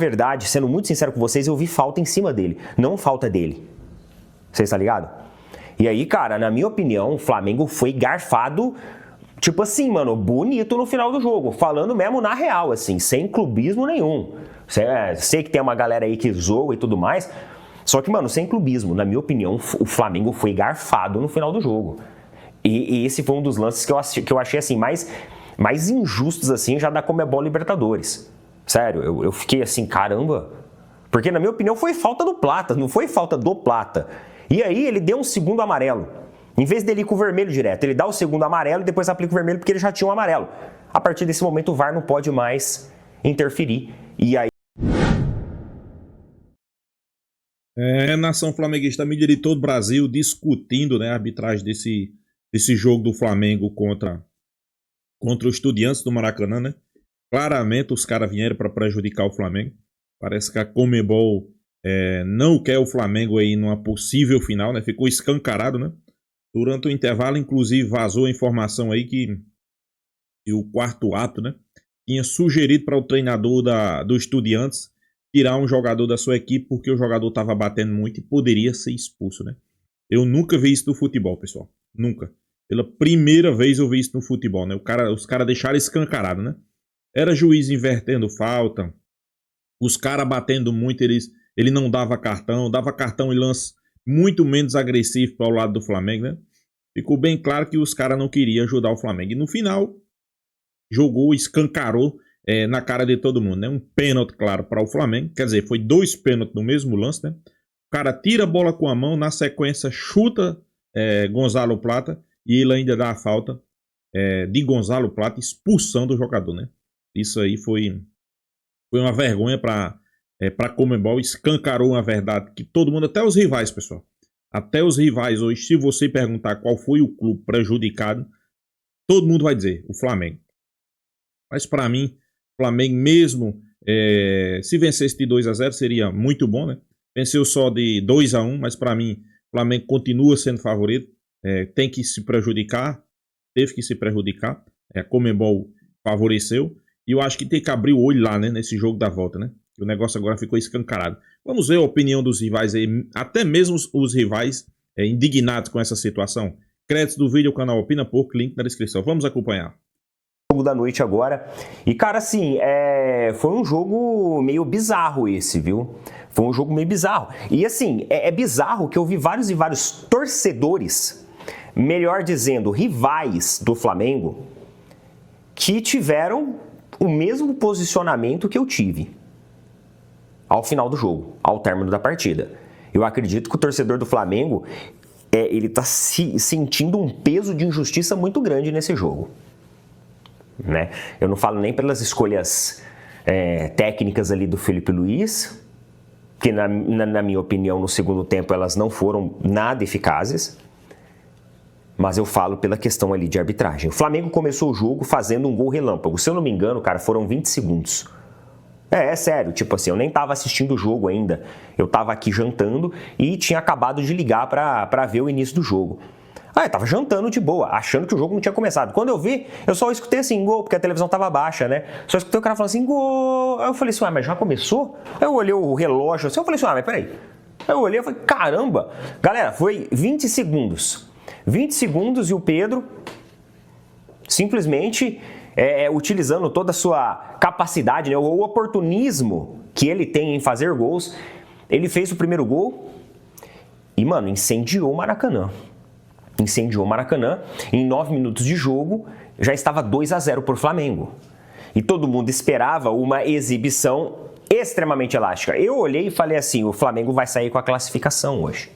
verdade, sendo muito sincero com vocês, eu vi falta em cima dele, não falta dele. Vocês estão ligados? E aí, cara, na minha opinião, o Flamengo foi garfado, tipo assim, mano, bonito no final do jogo. Falando mesmo na real, assim, sem clubismo nenhum. Sei que tem uma galera aí que zoa e tudo mais, só que, mano, sem clubismo. Na minha opinião, o Flamengo foi garfado no final do jogo. E esse foi um dos lances que eu achei, assim, mais injustos, assim, já da Conmebol Libertadores. Sério, eu fiquei assim, caramba. Porque, na minha opinião, foi falta do Plata, não foi falta do Plata. E aí ele deu um segundo amarelo. Em vez dele ir com o vermelho direto, ele dá o segundo amarelo e depois aplica o vermelho porque ele já tinha um amarelo. A partir desse momento, o VAR não pode mais interferir. E aí... Nação flamenguista, a mídia de todo o Brasil discutindo, né, a arbitragem desse jogo do Flamengo contra o Estudiantes do Maracanã, né? Claramente os caras vieram para prejudicar o Flamengo. Parece que a Conmebol não quer o Flamengo aí numa possível final, né? Ficou escancarado, né? Durante o intervalo, inclusive, vazou a informação aí que o quarto ato, né, tinha sugerido para o treinador do Estudiantes tirar um jogador da sua equipe porque o jogador estava batendo muito e poderia ser expulso, né? Eu nunca vi isso no futebol, pessoal. Nunca. Pela primeira vez eu vi isso no futebol, né? Os caras deixaram escancarado, né? Era juiz invertendo falta, os caras batendo muito, ele não dava cartão e lance muito menos agressivo para o lado do Flamengo, né? Ficou bem claro que os caras não queriam ajudar o Flamengo. E no final, jogou, escancarou na cara de todo mundo, né? Um pênalti, claro, para o Flamengo. Quer dizer, foi 2 pênaltis no mesmo lance, né? O cara tira a bola com a mão, na sequência chuta Gonzalo Plata e ele ainda dá a falta de Gonzalo Plata expulsando o jogador, né? Isso aí foi uma vergonha para Conmebol, escancarou uma verdade que todo mundo, até os rivais, pessoal, até os rivais hoje, se você perguntar qual foi o clube prejudicado, todo mundo vai dizer, o Flamengo. Mas para mim, o Flamengo mesmo, se vencesse de 2-0 seria muito bom, né? Venceu só de 2-1, mas para mim, o Flamengo continua sendo favorito, tem que se prejudicar, teve que se prejudicar, a Conmebol favoreceu, e eu acho que tem que abrir o olho lá, né, nesse jogo da volta, né? O negócio agora ficou escancarado. Vamos ver a opinião dos rivais aí, até mesmo os rivais indignados com essa situação. Créditos do vídeo, o canal Opina Pouco, link na descrição. Vamos acompanhar. Jogo da noite agora. E, cara, assim, foi um jogo meio bizarro esse, viu? Foi um jogo meio bizarro. E, assim, é bizarro que eu vi vários e vários torcedores, melhor dizendo, rivais do Flamengo, que tiveram o mesmo posicionamento que eu tive ao final do jogo, ao término da partida. Eu acredito que o torcedor do Flamengo, ele tá sentindo um peso de injustiça muito grande nesse jogo. Né? Eu não falo nem pelas escolhas técnicas ali do Felipe Luiz, que na minha opinião no segundo tempo elas não foram nada eficazes, mas eu falo pela questão ali de arbitragem. O Flamengo começou o jogo fazendo um gol relâmpago, se eu não me engano, cara, foram 20 segundos. É sério, tipo assim, eu nem tava assistindo o jogo ainda, eu tava aqui jantando e tinha acabado de ligar pra ver o início do jogo. Eu tava jantando de boa, achando que o jogo não tinha começado. Quando eu vi, eu só escutei assim, gol, porque a televisão tava baixa, né? Só escutei o cara falando assim, gol. Aí eu falei assim, mas já começou? Aí eu olhei o relógio assim, eu falei assim, mas peraí. Aí eu olhei e falei, caramba. Galera, foi 20 segundos. 20 segundos e o Pedro simplesmente utilizando toda a sua capacidade, né, o oportunismo que ele tem em fazer gols, ele fez o primeiro gol e, mano, incendiou o Maracanã. Incendiou o Maracanã. Em 9 minutos de jogo, já estava 2-0 por Flamengo. E todo mundo esperava uma exibição extremamente elástica. Eu olhei e falei assim, o Flamengo vai sair com a classificação hoje.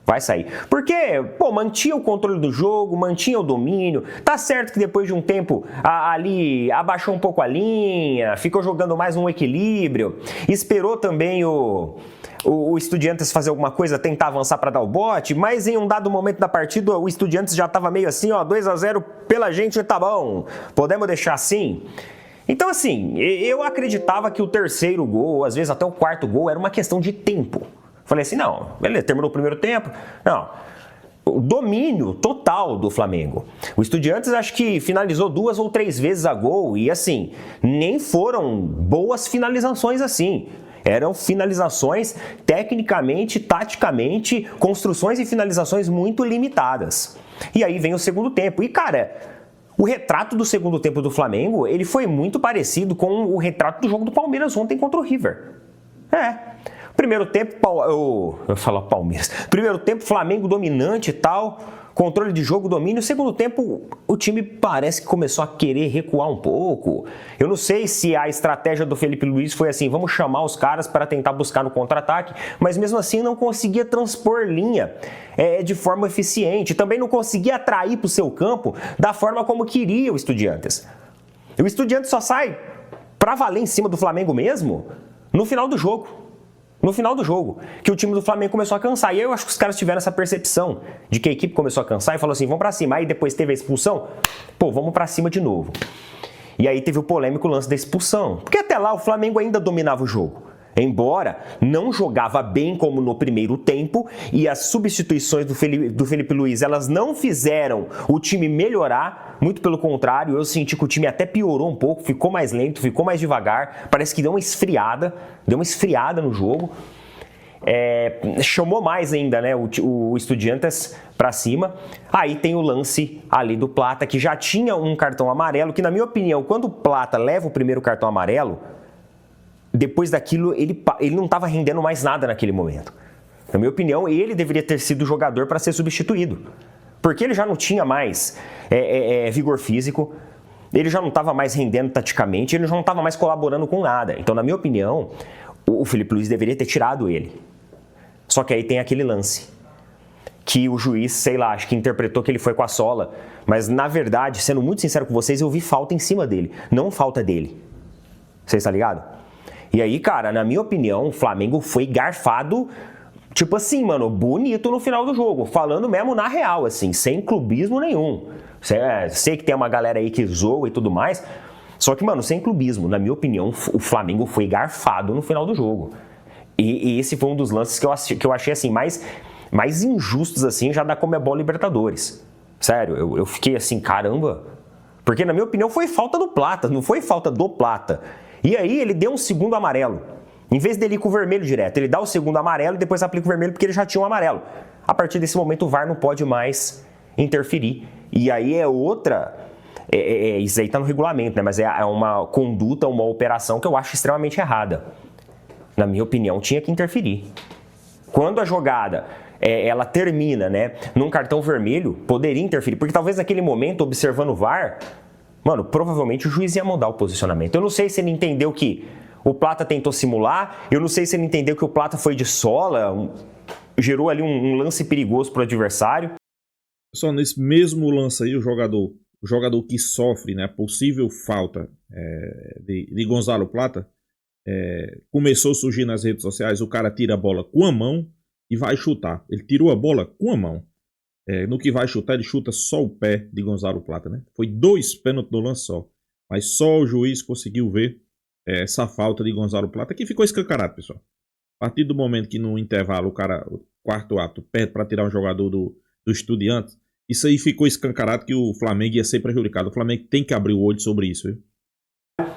Vai sair. Porque, pô, mantinha o controle do jogo, mantinha o domínio. Tá certo que depois de um tempo ali abaixou um pouco a linha, ficou jogando mais um equilíbrio. Esperou também o Estudiantes fazer alguma coisa, tentar avançar para dar o bote, mas em um dado momento da partida o Estudiantes já tava meio assim, ó, 2-0 pela gente, tá bom. Podemos deixar assim? Então, assim, eu acreditava que o terceiro gol, às vezes até o quarto gol, era uma questão de tempo. Falei assim, não, beleza, terminou o primeiro tempo, não, o domínio total do Flamengo. O Estudiantes acho que finalizou 2 ou 3 vezes a gol e assim, nem foram boas finalizações assim. Eram finalizações tecnicamente, taticamente, construções e finalizações muito limitadas. E aí vem o segundo tempo. E cara, o retrato do segundo tempo do Flamengo, ele foi muito parecido com o retrato do jogo do Palmeiras ontem contra o River. Primeiro tempo, eu falo Palmeiras. Primeiro tempo, Flamengo dominante e tal, controle de jogo, domínio. Segundo tempo, o time parece que começou a querer recuar um pouco. Eu não sei se a estratégia do Felipe Luiz foi assim, vamos chamar os caras para tentar buscar no contra-ataque, mas mesmo assim não conseguia transpor linha de forma eficiente. Também não conseguia atrair para o seu campo da forma como queria o Estudiantes. O Estudiantes só sai para valer em cima do Flamengo mesmo no final do jogo. No final do jogo, que o time do Flamengo começou a cansar. E aí eu acho que os caras tiveram essa percepção de que a equipe começou a cansar e falou assim, vamos pra cima. Aí depois teve a expulsão, vamos pra cima de novo. E aí teve o polêmico lance da expulsão. Porque até lá o Flamengo ainda dominava o jogo. Embora não jogava bem como no primeiro tempo e as substituições do Felipe Luiz, elas não fizeram o time melhorar, muito pelo contrário, eu senti que o time até piorou um pouco, ficou mais lento, ficou mais devagar, parece que deu uma esfriada no jogo. Chamou mais ainda, né, o Estudiantes pra cima. Aí tem o lance ali do Plata, que já tinha um cartão amarelo, que na minha opinião, quando o Plata leva o primeiro cartão amarelo, depois daquilo, ele não estava rendendo mais nada naquele momento. Na minha opinião, ele deveria ter sido o jogador para ser substituído. Porque ele já não tinha mais vigor físico, ele já não estava mais rendendo taticamente, ele já não estava mais colaborando com nada. Então, na minha opinião, o Felipe Luiz deveria ter tirado ele. Só que aí tem aquele lance que o juiz, sei lá, acho que interpretou que ele foi com a sola. Mas, na verdade, sendo muito sincero com vocês, eu vi falta em cima dele, não falta dele. Vocês estão ligados? E aí, cara, na minha opinião, o Flamengo foi garfado, tipo assim, mano, bonito no final do jogo. Falando mesmo na real, assim, sem clubismo nenhum. Sei que tem uma galera aí que zoa e tudo mais. Só que, mano, sem clubismo. Na minha opinião, o Flamengo foi garfado no final do jogo. E esse foi um dos lances que eu achei, assim, mais injustos, assim, já da Conmebol Libertadores. Sério, eu fiquei assim, caramba. Porque, na minha opinião, foi falta do Plata, não foi falta do Plata. E aí ele deu um segundo amarelo. Em vez dele ir com o vermelho direto, ele dá o segundo amarelo e depois aplica o vermelho porque ele já tinha um amarelo. A partir desse momento o VAR não pode mais interferir. E aí é outra... isso aí tá no regulamento, né? Mas é uma conduta, uma operação que eu acho extremamente errada. Na minha opinião, tinha que interferir. Quando a jogada ela termina, né, num cartão vermelho, poderia interferir. Porque talvez naquele momento, observando o VAR... Mano, provavelmente o juiz ia mudar o posicionamento. Eu não sei se ele entendeu que o Plata tentou simular, eu não sei se ele entendeu que o Plata foi de sola, gerou ali um lance perigoso para o adversário. Só nesse mesmo lance aí, o jogador que sofre, né, a possível falta de Gonzalo Plata, começou a surgir nas redes sociais, o cara tira a bola com a mão e vai chutar. Ele tirou a bola com a mão. No que vai chutar, ele chuta só o pé de Gonzalo Plata, né? Foi 2 pênaltis no lance só. Mas só o juiz conseguiu ver essa falta de Gonzalo Plata, que ficou escancarado, pessoal. A partir do momento que no intervalo o quarto ato, pede para tirar um jogador do Estudiantes, isso aí ficou escancarado que o Flamengo ia ser prejudicado. O Flamengo tem que abrir o olho sobre isso, viu?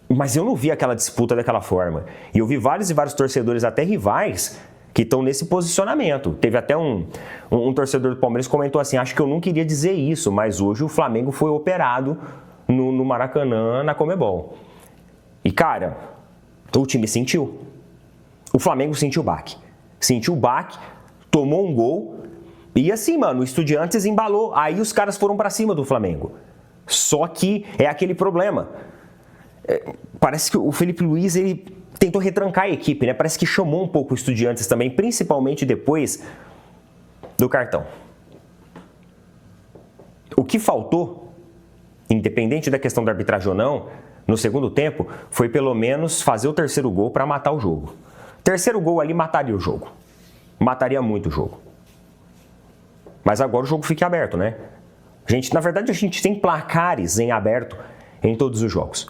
Mas eu não vi aquela disputa daquela forma. E eu vi vários e vários torcedores, até rivais, que estão nesse posicionamento. Teve até um torcedor do Palmeiras que comentou assim, acho que eu não queria dizer isso, mas hoje o Flamengo foi operado no Maracanã, na Conmebol. E, cara, o time sentiu. O Flamengo sentiu o baque. Sentiu o baque, tomou um gol e assim, mano, o Estudiantes embalou. Aí os caras foram pra cima do Flamengo. Só que é aquele problema. Parece que o Felipe Luiz, ele tentou retrancar a equipe, né? Parece que chamou um pouco os Estudiantes também, principalmente depois do cartão. O que faltou, independente da questão da arbitragem ou não, no segundo tempo, foi pelo menos fazer o terceiro gol para matar o jogo. Terceiro gol ali mataria o jogo. Mataria muito o jogo. Mas agora o jogo fica aberto, né? Na verdade, a gente tem placares em aberto em todos os jogos.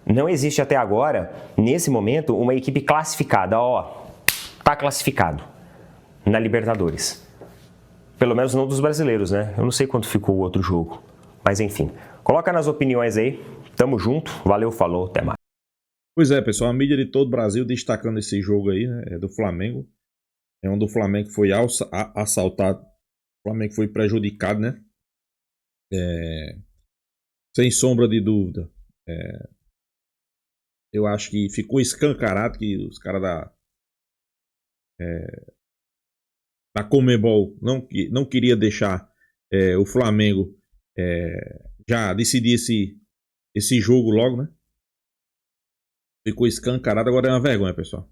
Não existe até agora, nesse momento, uma equipe classificada. Tá classificado na Libertadores. Pelo menos não dos brasileiros, né? Eu não sei quanto ficou o outro jogo. Mas enfim, coloca nas opiniões aí. Tamo junto, valeu, falou, até mais. Pois é, pessoal, a mídia de todo o Brasil destacando esse jogo aí, né? É do Flamengo. É onde o Flamengo foi assaltado. O Flamengo foi prejudicado, né? Sem sombra de dúvida. Eu acho que ficou escancarado que os caras da Conmebol não queria deixar o Flamengo já decidir esse jogo logo, né? Ficou escancarado, agora é uma vergonha, pessoal.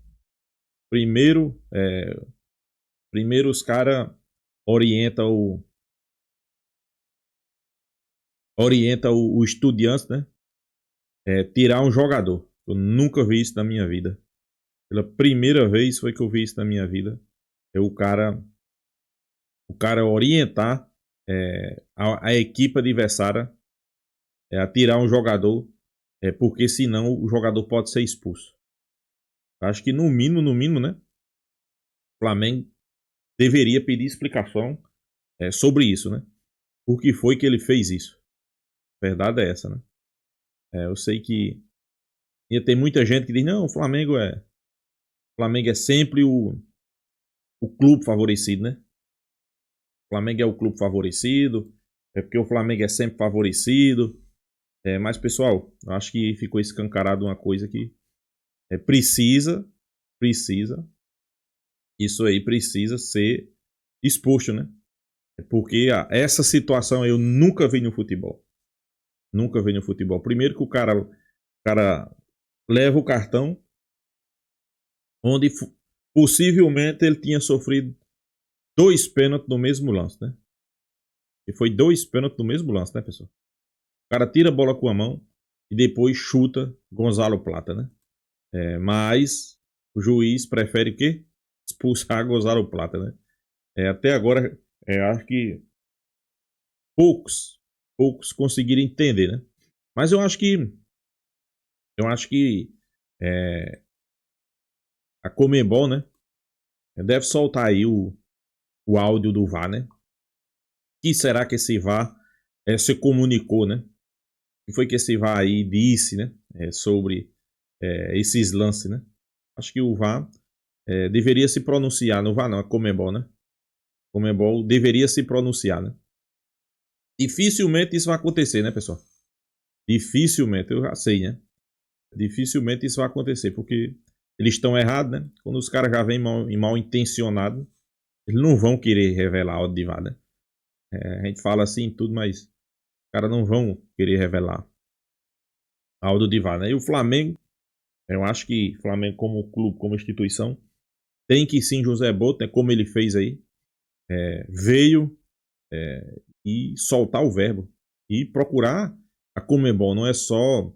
Primeiro os caras orientam o Estudiantes, né? Tirar um jogador. Eu nunca vi isso na minha vida. Pela primeira vez foi que eu vi isso na minha vida. É o cara orientar a equipe adversária a tirar um jogador, porque senão o jogador pode ser expulso. Acho que no mínimo, né? O Flamengo deveria pedir explicação sobre isso, né? Por que foi que ele fez isso? A verdade é essa, né? Eu sei que ia ter muita gente que diz, não, o Flamengo é sempre o clube favorecido, né? O Flamengo é o clube favorecido, é porque o Flamengo é sempre favorecido. Mas, pessoal, eu acho que ficou escancarado uma coisa que precisa, isso aí precisa ser exposto, né? Porque essa situação eu nunca vi no futebol. Nunca vi no futebol. Primeiro que o cara leva o cartão onde possivelmente ele tinha sofrido 2 pênaltis no mesmo lance, né? E foi 2 pênaltis no mesmo lance, né, pessoal? O cara tira a bola com a mão e depois chuta Gonzalo Plata, né? Mas o juiz prefere o quê? Expulsar Gonzalo Plata, né? Até agora, acho que poucos conseguiram entender, né? Mas eu acho que a Conmebol, né? Deve soltar aí o áudio do VAR, né? Que será que esse VAR se comunicou, né? O que foi que esse VAR aí disse, né? Sobre esses lances, né? Acho que o VAR deveria se pronunciar, no VAR não, a Conmebol, né? Conmebol deveria se pronunciar, né? Dificilmente isso vai acontecer, né, pessoal? Dificilmente, eu já sei, né? Dificilmente isso vai acontecer, porque eles estão errados, né? Quando os caras já vêm mal intencionados, eles não vão querer revelar áudio de VAR, né? A gente fala assim tudo, mas os caras não vão querer revelar áudio de VAR, né? E o Flamengo, eu acho que o Flamengo como clube, como instituição, tem que sim José Boto, né, como ele fez aí, veio e soltar o verbo e procurar a Conmebol, não é só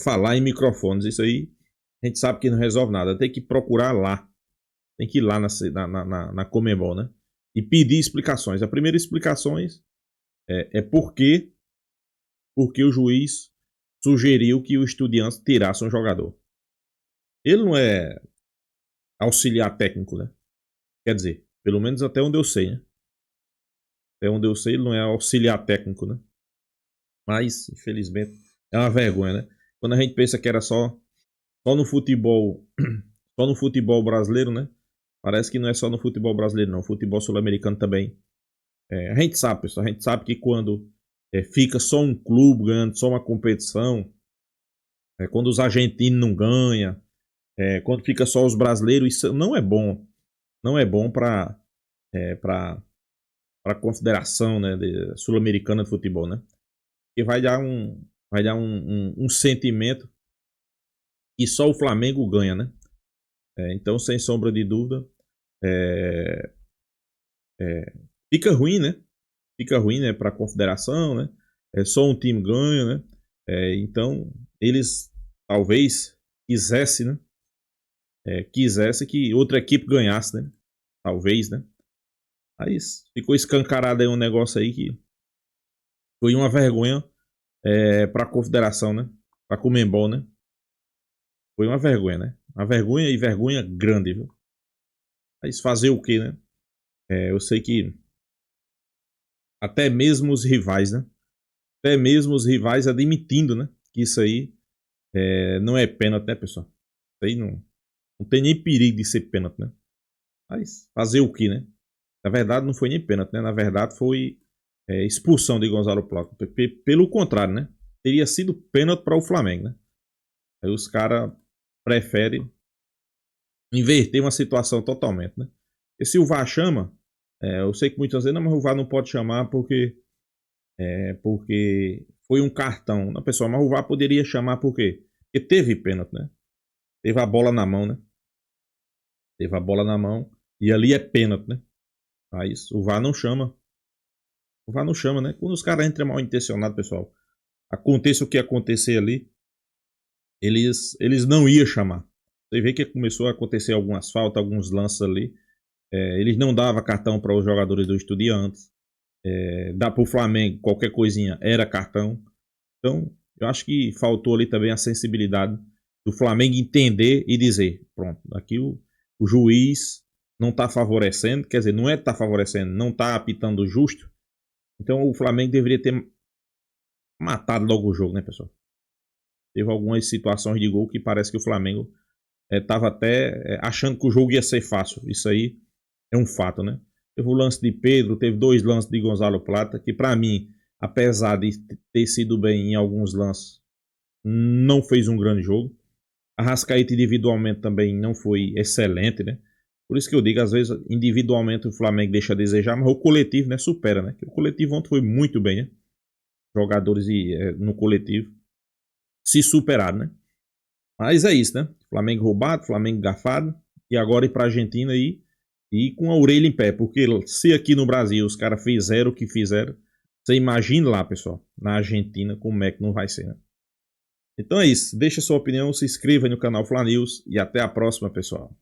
falar em microfones, isso aí a gente sabe que não resolve nada, tem que procurar lá, tem que ir lá na Conmebol, né? E pedir explicações. A primeira explicações porque o juiz sugeriu que o Estudiantes tirasse um jogador. Ele não é auxiliar técnico, né? Quer dizer, pelo menos até onde eu sei, né? Até onde eu sei, ele não é auxiliar técnico, né? Mas, infelizmente, é uma vergonha, né? Quando a gente pensa que era só no futebol, só no futebol brasileiro, né? Parece que não é só no futebol brasileiro, não. O futebol sul-americano também. A gente sabe, pessoal, a gente sabe que quando fica só um clube ganhando só uma competição, quando os argentinos não ganham, quando fica só os brasileiros, isso não é bom. Não é bom para a confederação, né, sul-americana de futebol, né? Porque vai dar um sentimento que só o Flamengo ganha, né? Então, sem sombra de dúvida, é, fica ruim, né? Fica ruim, né, para a confederação, né? Só um time ganha, né? Então, eles talvez quisessem, né? Quisesse que outra equipe ganhasse, né? Talvez, né? Mas ficou escancarado aí um negócio aí que foi uma vergonha para a confederação, né? Para a Conmebol, né? Foi uma vergonha, né? Uma vergonha e vergonha grande, viu? Mas fazer o quê, né? Eu sei que até mesmo os rivais, né? Até mesmo os rivais admitindo, né? Que isso aí não é pênalti, né, pessoal? Isso aí não tem nem perigo de ser pênalti, né? Mas fazer o quê, né? Na verdade, não foi nem pênalti, né? Na verdade, foi expulsão de Gonzalo Plata. Pelo contrário, né? Teria sido pênalti para o Flamengo, né? Aí os caras preferem inverter uma situação totalmente, né? E se o VAR chama, eu sei que muitas vezes, não, mas o VAR não pode chamar porque foi um cartão. Não, pessoal, mas o VAR poderia chamar por quê? Porque teve pênalti, né? Teve a bola na mão, né? Teve a bola na mão e ali é pênalti, né? Mas o VAR não chama. O VAR não chama, né? Quando os caras entram mal intencionados, pessoal, aconteça o que acontecer ali, eles não iam chamar. Você vê que começou a acontecer algumas faltas, alguns lances ali. Eles não davam cartão para os jogadores do Estudiantes. Dá para o Flamengo, qualquer coisinha era cartão. Então, eu acho que faltou ali também a sensibilidade do Flamengo entender e dizer: pronto, aqui o juiz não está favorecendo, quer dizer, não é que está favorecendo, não está apitando justo. Então o Flamengo deveria ter matado logo o jogo, né, pessoal? Teve algumas situações de gol que parece que o Flamengo estava até achando que o jogo ia ser fácil. Isso aí é um fato, né? Teve o lance de Pedro, teve 2 lances de Gonzalo Plata, que para mim, apesar de ter sido bem em alguns lances, não fez um grande jogo. A Arrascaeta individualmente também não foi excelente, né? Por isso que eu digo, às vezes, individualmente o Flamengo deixa a desejar, mas o coletivo, né, supera, né? O coletivo ontem foi muito bem, né? Jogadores no coletivo se superaram, né? Mas é isso, né? Flamengo roubado, Flamengo gafado, e agora ir pra Argentina aí e com a orelha em pé, porque se aqui no Brasil os caras fizeram o que fizeram, você imagina lá, pessoal, na Argentina, como é que não vai ser, né? Então é isso, deixa sua opinião, se inscreva no canal Fla News e até a próxima, pessoal.